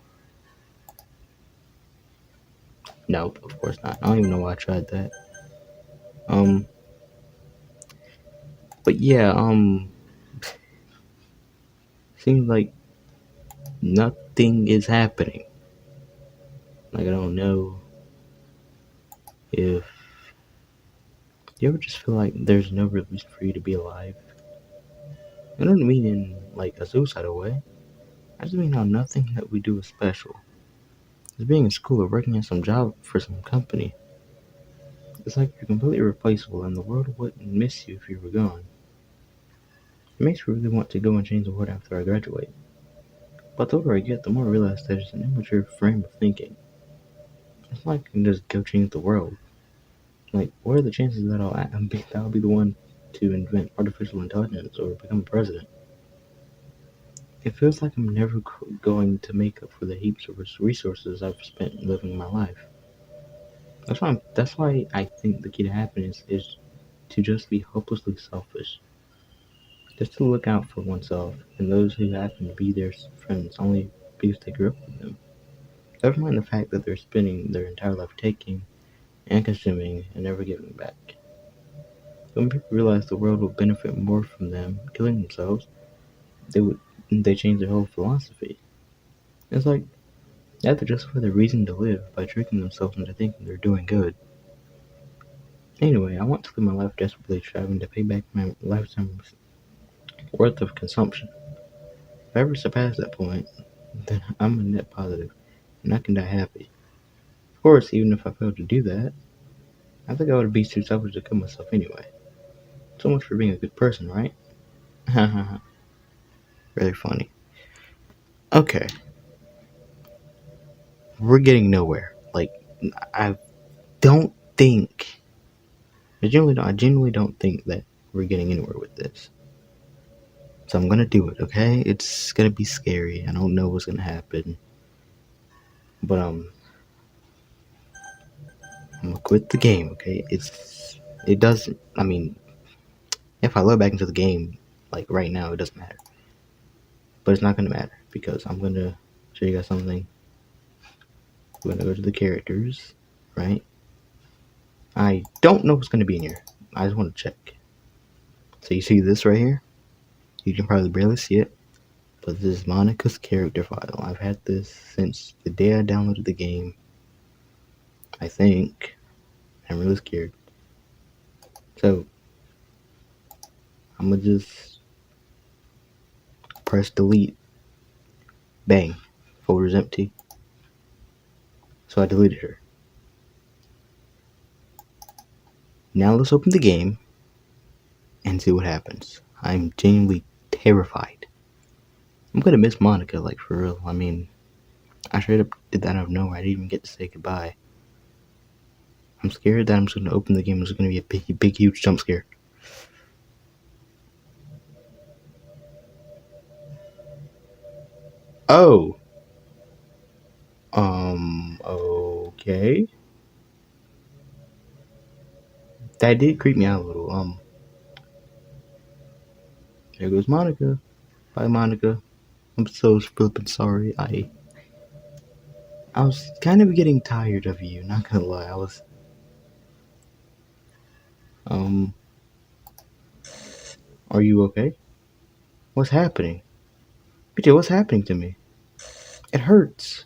Nope, of course not. I don't even know why I tried that. Um, but yeah, seems like nothing is happening. Like I don't know if you ever just feel like there's no real reason for you to be alive. I don't mean in like a suicidal way. I just mean how nothing that we do is special. Just being in school or working at some job for some company. It's like you're completely replaceable and the world wouldn't miss you if you were gone. It makes me really want to go and change the world after I graduate. But the older I get, the more I realize that it's an immature frame of thinking. It's like I can just go change the world. Like, what are the chances that I'll be the one to invent artificial intelligence or become president? It feels like I'm never going to make up for the heaps of resources I've spent living my life. That's why I think the key to happiness is to just be hopelessly selfish. Just to look out for oneself and those who happen to be their friends only because they grew up with them. Never mind the fact that they're spending their entire life taking and consuming and never giving back. When people realize the world will benefit more from them killing themselves, they change their whole philosophy. It's like they have to justify their reason to live by tricking themselves into thinking they're doing good. Anyway, I want to live my life desperately striving to pay back my lifetime's worth of consumption. If I ever surpass that point, then I'm a net positive, and I can die happy. Of course, even if I failed to do that, I think I would be too selfish to kill myself anyway. So much for being a good person, right? Haha, really funny. Okay, we're getting nowhere. Like, I don't think, I genuinely don't think that we're getting anywhere with this. So I'm gonna do it, okay? It's gonna be scary. I don't know what's gonna happen, but I'm gonna quit the game, okay? It doesn't. I mean, if I log back into the game, like right now, it doesn't matter. But it's not gonna matter because I'm gonna show you guys something. We're gonna go to the characters, right? I don't know what's gonna be in here. I just want to check. So you see this right here? You can probably barely see it, but this is Monika's character file. I've had this since the day I downloaded the game. I think. I'm really scared. So I'm gonna just press delete. Bang. Folder's empty. So I deleted her. Now let's open the game and see what happens. I'm genuinely terrified. I'm gonna miss Monika, like for real. I mean, I straight up did that out of nowhere. I didn't even get to say goodbye. I'm scared that I'm just gonna open the game and it's gonna be a big, huge jump scare. Oh. Okay. That did creep me out a little. There goes Monika. Bye, Monika. I'm so flippin' sorry. I was kind of getting tired of you, not gonna lie. Um, are you okay? What's happening? BJ, what's happening to me? It hurts.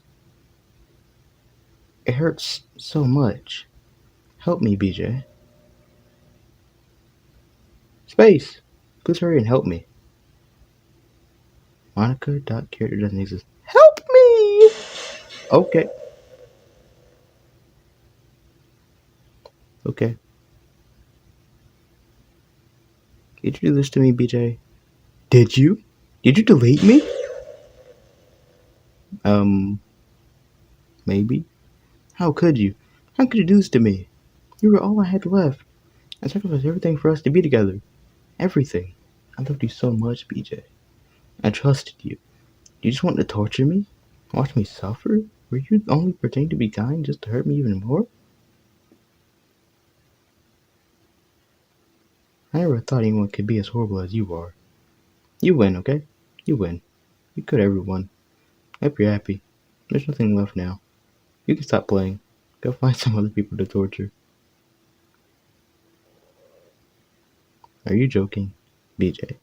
It hurts so much. Help me, BJ. Space! Please hurry and help me. Monica.character doesn't exist. Help me! Okay. Okay. Did you do this to me, BJ? Did you? Did you delete me? Um, maybe. How could you? How could you do this to me? You were all I had left. I sacrificed everything for us to be together. Everything. I loved you so much, BJ. I trusted you. You just wanted to torture me? Watch me suffer? Were you only pretending to be kind just to hurt me even more? I never thought anyone could be as horrible as you are. You win, okay? You win. You killed everyone. I hope you're happy. There's nothing left now. You can stop playing. Go find some other people to torture. Are you joking? BJ,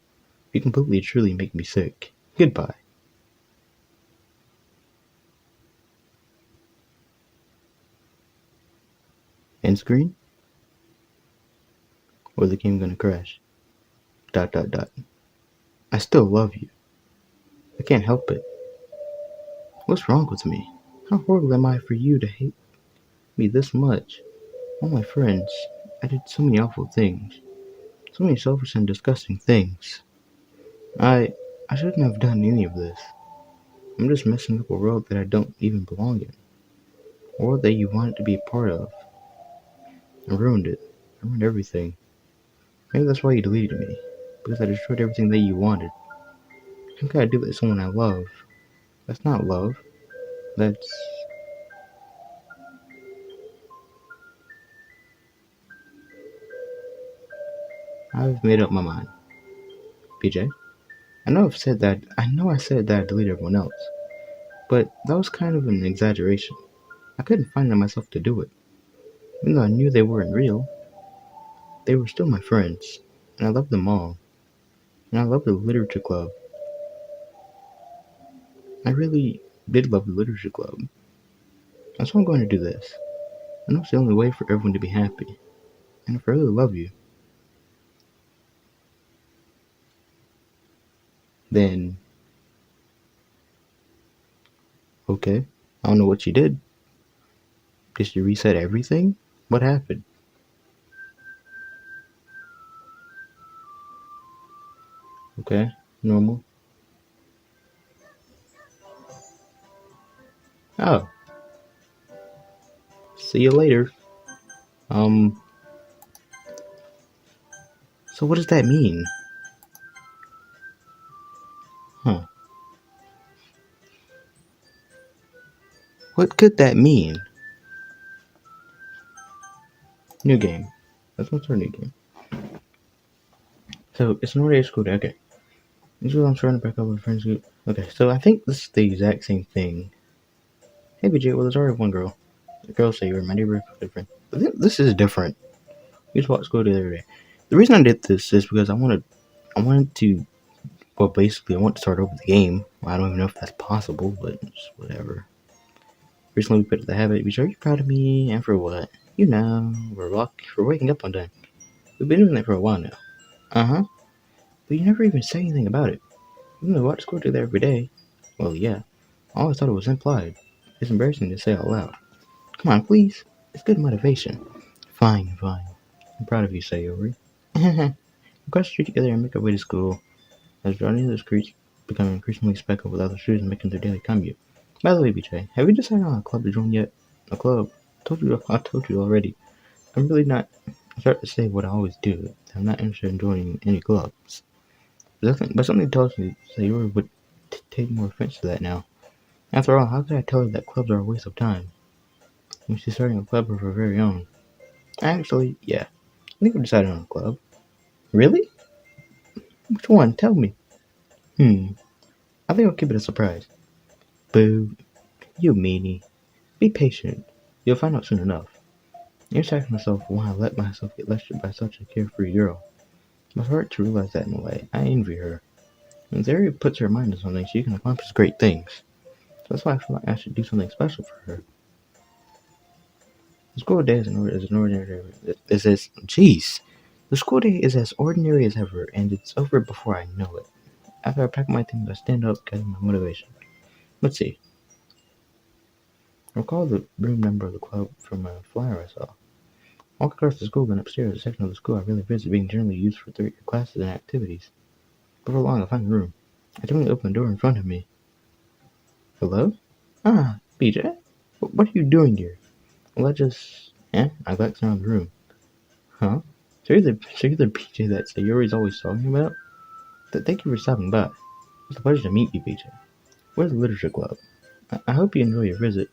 you completely truly make me sick. Goodbye. End screen? Or the game gonna crash? Dot dot dot. I still love you. I can't help it. What's wrong with me? How horrible am I for you to hate me this much? All my friends. I did so many awful things. So many selfish and disgusting things. I I shouldn't have done any of this. I'm just messing up a world that I don't even belong in. A world that you wanted to be a part of. I ruined it. I ruined everything. Maybe that's why you deleted me. Because I destroyed everything that you wanted. How could I do that to someone I love? That's not love. That's... I've made up my mind. PJ, I know I said that I deleted everyone else, but that was kind of an exaggeration. I couldn't find it in myself to do it. Even though I knew they weren't real, they were still my friends, and I loved them all. And I loved the literature club. I really did love the literature club. That's why I'm going to do this. I know it's the only way for everyone to be happy. And if I really love you, then okay. I don't know what you did. Did you reset everything? What happened? Okay, normal. Oh, see you later. Um, so what does that mean? Huh. What could that mean? New game. That's what's our new game. So it's an already school day. Okay. This is what I'm trying to back up with friends group. Okay, so I think this is the exact same thing. Hey BJ, well there's already one girl. The girl say you're my neighbor friend. But this is different. We just walked to school the other day. The reason I did this is because I wanted to well basically I want to start over the game. Well, I don't even know if that's possible, but it's whatever. Recently we put the habit, BJ, are you proud of me? And for what? You know, we're waking up on time. We've been doing that for a while now. Uh-huh. But you never even say anything about it. Even though I watch school together every day. Well, yeah. I always thought it was implied. It's embarrassing to say out loud. Come on, please. It's good motivation. Fine, fine. I'm proud of you, Sayori. Across the street together and make our way to school. As Johnny and the streets become increasingly speckled with other students making their daily commute. By the way, BJ, have you decided on a club to join yet? A club? I told you already. I'm really not. I start to say what I always do. I'm not interested in joining any clubs. But something tells me Sayori would take more offense to that now. After all, how could I tell her that clubs are a waste of time when she's starting a club of her very own? Actually, yeah. I think we decided on a club. Really? Which one? Tell me. I think I'll keep it a surprise. Boo. You meanie. Be patient. You'll find out soon enough. You're asking myself why I let myself get lectured by such a carefree girl. It's hard to realize that in a way. I envy her. When Zari puts her mind to something, she can accomplish great things. So that's why I feel like I should do something special for her. The school day is an ordinary. Is as jeez. The school day is as ordinary as ever, and it's over before I know it. After I pack my things, I stand up, getting my motivation. Let's see. I recall the room number of the club from a flyer I saw. Walk across the school and upstairs, a section of the school I really visit being generally used for third-year classes and activities. Before long, I find the room. I gently open the door in front of me. Hello? Ah, BJ? What are you doing here? Well, I glanced around the room. Huh? So you're the BJ that Sayori's always talking about? Thank you for stopping by. It's a pleasure to meet you, BJ. Where's the literature club? I hope you enjoy your visit.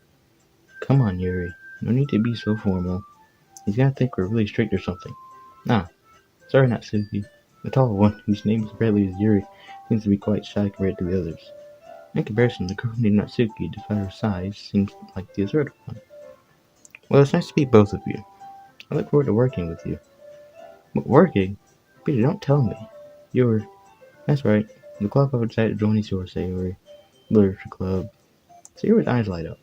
Come on, Yuri. No need to be so formal. He's gonna think we're really strict or something. Nah, sorry, Natsuki. The tall one, whose name apparently is Yuri, seems to be quite shy compared to the others. In comparison, the girl named Natsuki, despite her size, seems like the assertive one. Well, it's nice to meet both of you. I look forward to working with you. But working? Peter, don't tell me. You're... That's right. The club I've decided to join is yours, Sayori. Literature club. Sayori's eyes light up.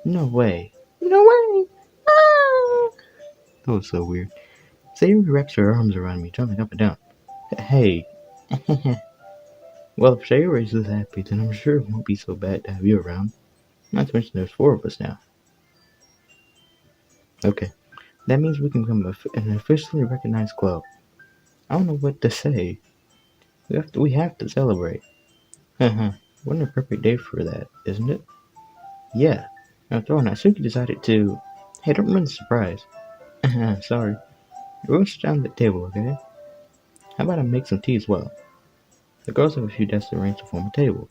No way. No way! Ah! That was so weird. Sayori wraps her arms around me, jumping up and down. Hey. Well, if Sayori's this happy, then I'm sure it won't be so bad to have you around. Not to mention there's 4 of us now. Okay. That means we can become an officially recognized club. I don't know what to say. We have to celebrate. Haha. What an perfect day for that, isn't it? Yeah. After all, Natsuki decided to... Hey, don't ruin the surprise. Sorry. We'll sit down at the table, okay? How about I make some tea as well? The girls have a few desks arranged to form a table.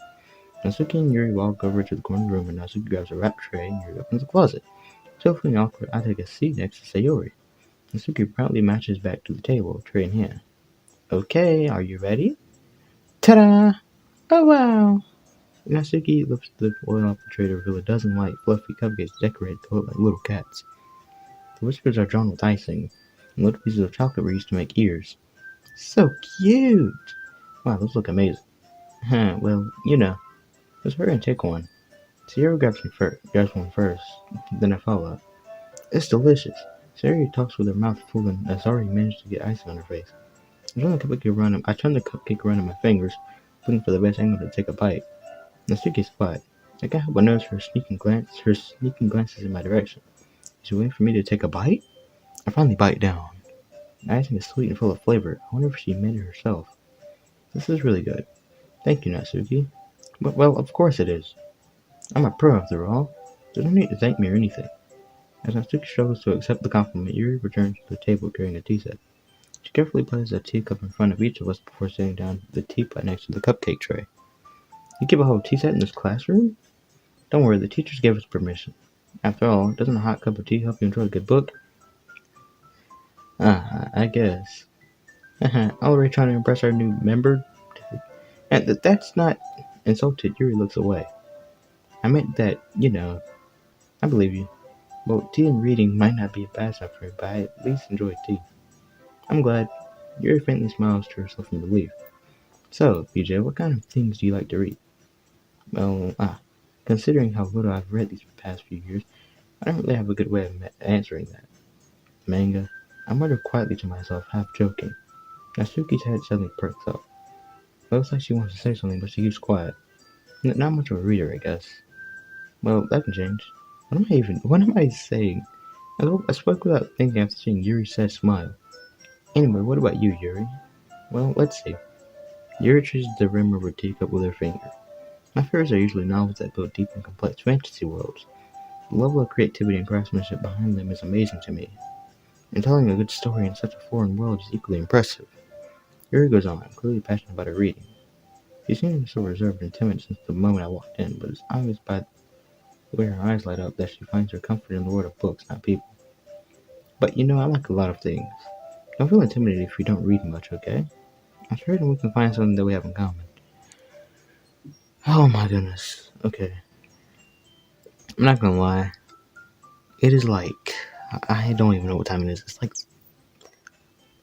Natsuki and Yuri walk over to the corner room and Natsuki grabs a wrap tray and Yuri opens the closet. Still feeling awkward, I take a seat next to Sayori. Natsuki proudly marches back to the table, tray in hand. Okay, are you ready? Ta-da! Oh wow! Natsuki lifts the oil off the tray to reveal a dozen light, fluffy cupcakes decorated to look like little cats. The whiskers are drawn with icing, and little pieces of chocolate were used to make ears. So cute! Wow, those look amazing. Well, let's hurry and take one. Sierra grabs one first, then I follow. It's delicious. Sierra talks with her mouth full and has already managed to get icing on her face. I turn the cupcake around in my fingers, looking for the best angle to take a bite. Natsuki's quiet. I can't help but notice her sneaking glances in my direction. Is she waiting for me to take a bite? I finally bite down. The icing is sweet and full of flavor. I wonder if she made it herself. This is really good. Thank you, Natsuki. Well, of course it is. I'm a pro after all. There's no need to thank me or anything. As Natsuki struggles to accept the compliment, Yuri returns to the table carrying a tea set. She carefully places a teacup in front of each of us before sitting down at the teapot next to the cupcake tray. You keep a whole tea set in this classroom? Don't worry, the teachers gave us permission. After all, doesn't a hot cup of tea help you enjoy a good book? I guess. Already trying to impress our new member? And that's not insulted. Yuri looks away. I meant that, I believe you. Well, tea and reading might not be a bad stuff for you, but I at least enjoy tea. I'm glad. Yuri faintly smiles to herself in relief. So, BJ, what kind of things do you like to read? Well, considering how little I've read these past few years, I don't really have a good way of answering that. Manga. I muttered quietly to myself, half joking. Natsuki's head suddenly perks up. It looks like she wants to say something, but she keeps quiet. Not much of a reader, I guess. Well, that can change. What am I saying? I spoke without thinking after seeing Yuri's sad smile. Anyway, what about you, Yuri? Well, let's see. Yuri traces the rim of her teacup with her finger. My favorites are usually novels that build deep and complex fantasy worlds. The level of creativity and craftsmanship behind them is amazing to me, and telling a good story in such a foreign world is equally impressive. Yuri goes on, clearly passionate about her reading. She seems so reserved and timid since the moment I walked in, but it's obvious by the way her eyes light up that she finds her comfort in the world of books, not people. But I like a lot of things. Don't feel intimidated if you don't read much, okay? I'm sure we can find something that we have in common. Oh my goodness. Okay. I'm not gonna lie. It is like, I don't even know what time it is. It's like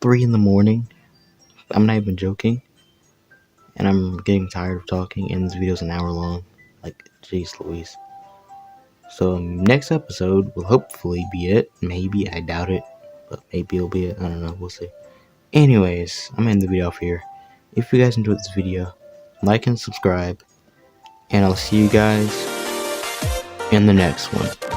3 in the morning. I'm not even joking. And I'm getting tired of talking, and this video's an hour long. Like, jeez Louise. So, next episode will hopefully be it. Maybe, I doubt it. But maybe it'll be it. I don't know, we'll see. Anyways, I'm ending the video off here. If you guys enjoyed this video, like and subscribe. And I'll see you guys in the next one.